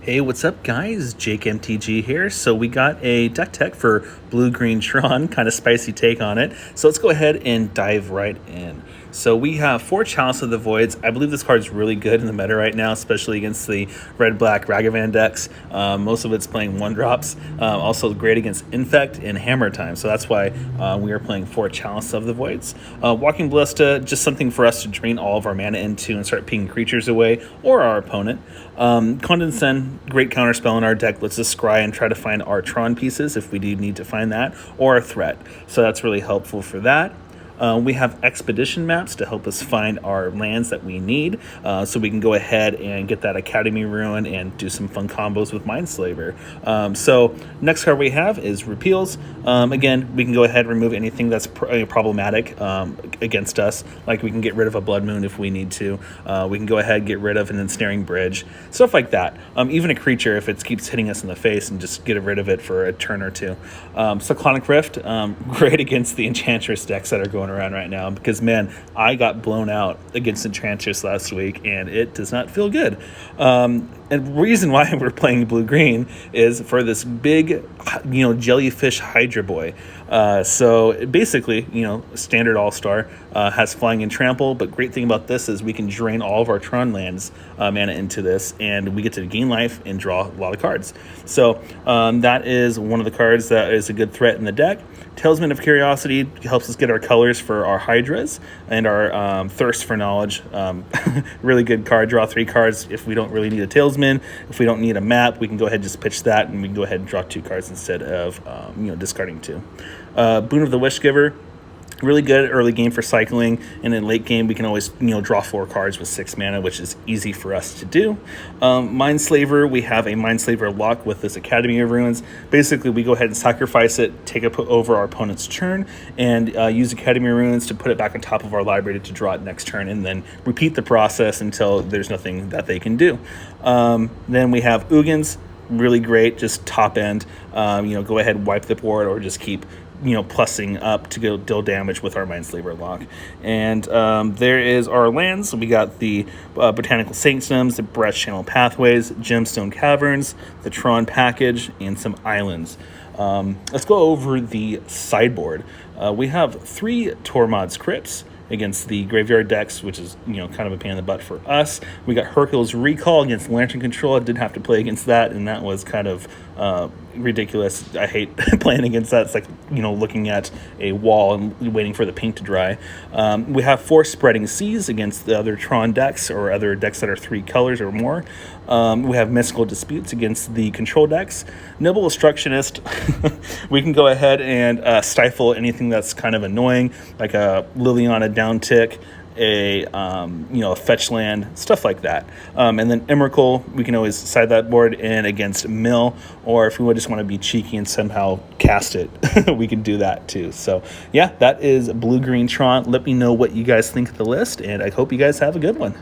Hey, what's up guys? Jake MTG here. So we got a deck tech for blue-green Tron, kind of spicy take on it. So let's go ahead and dive right in. So we have 4 Chalice of the Voids. I believe this card is really good in the meta right now, especially against the red-black Ragavan decks. Most of it's playing 1-drops. Also great against Infect and Hammer Time. So that's why we are playing 4 Chalice of the Voids. Walking Ballista, just something for us to drain all of our mana into and start picking creatures away, or our opponent. Condescend, great counterspell in our deck. Let's just scry and try to find our Tron pieces if we do need to find that, or a threat. So that's really helpful for that. We have expedition maps to help us find our lands that we need, so we can go ahead and get that Academy Ruin and do some fun combos with Mindslaver. So next card we have is Repeals. Again, we can go ahead and remove anything that's problematic against us, like we can get rid of a Blood Moon if we need to. We can go ahead and get rid of an Ensnaring Bridge, stuff like that. Even a creature, if it keeps hitting us in the face, and just get rid of it for a turn or two. Cyclonic Rift, great against the Enchantress decks that are going around right now, because man, I got blown out against Enchantress last week and it does not feel good. And the reason why we're playing blue-green is for this big, jellyfish Hydra boy. So basically, standard all-star, has flying and trample, but great thing about this is we can drain all of our Tron lands mana into this, and we get to gain life and draw a lot of cards. So that is one of the cards that is a good threat in the deck. Talisman of Curiosity helps us get our colors for our Hydras and our Thirst for Knowledge. Really good card. Draw 3 cards if we don't really need a Talisman. If we don't need a map, we can go ahead and just pitch that, and we can go ahead and draw 2 cards instead of discarding 2. Boon of the Wishgiver. Really good early game for cycling, and in late game we can always draw 4 cards with 6 mana, which is easy for us to do. Mindslaver, we have a Mindslaver lock with this Academy of Ruins. Basically, we go ahead and sacrifice it, take it over our opponent's turn, and use Academy of Ruins to put it back on top of our library to draw it next turn, and then repeat the process until there's nothing that they can do. Then we have Ugins, really great, just top end. Go ahead and wipe the board, or just keep plussing up to go deal damage with our Mindslaver lock. And there is our lands. So we got the Botanical Sanctums, the Barkchannel Pathways, Gemstone Caverns, the Tron package, and some islands. Let's go over the sideboard. We have 3 Tormod's Crypts against the graveyard decks, which is kind of a pain in the butt for us. We got Hurkyl's Recall against Lantern Control. I did have to play against that, and that was kind of ridiculous. I hate playing against that. It's like looking at a wall and waiting for the paint to dry. We have 4 Spreading Seas against the other Tron decks, or other decks that are 3 colors or more. We have Mystical Disputes against the control decks. Nimble Obstructionist, we can go ahead and stifle anything that's kind of annoying, like a Liliana downtick, a fetch land, stuff like that. And then Emrakul, we can always side that board in against Mill, or if we would just want to be cheeky and somehow cast it, we can do that too. So yeah, that is blue-green Tron. Let me know what you guys think of the list, and I hope you guys have a good one.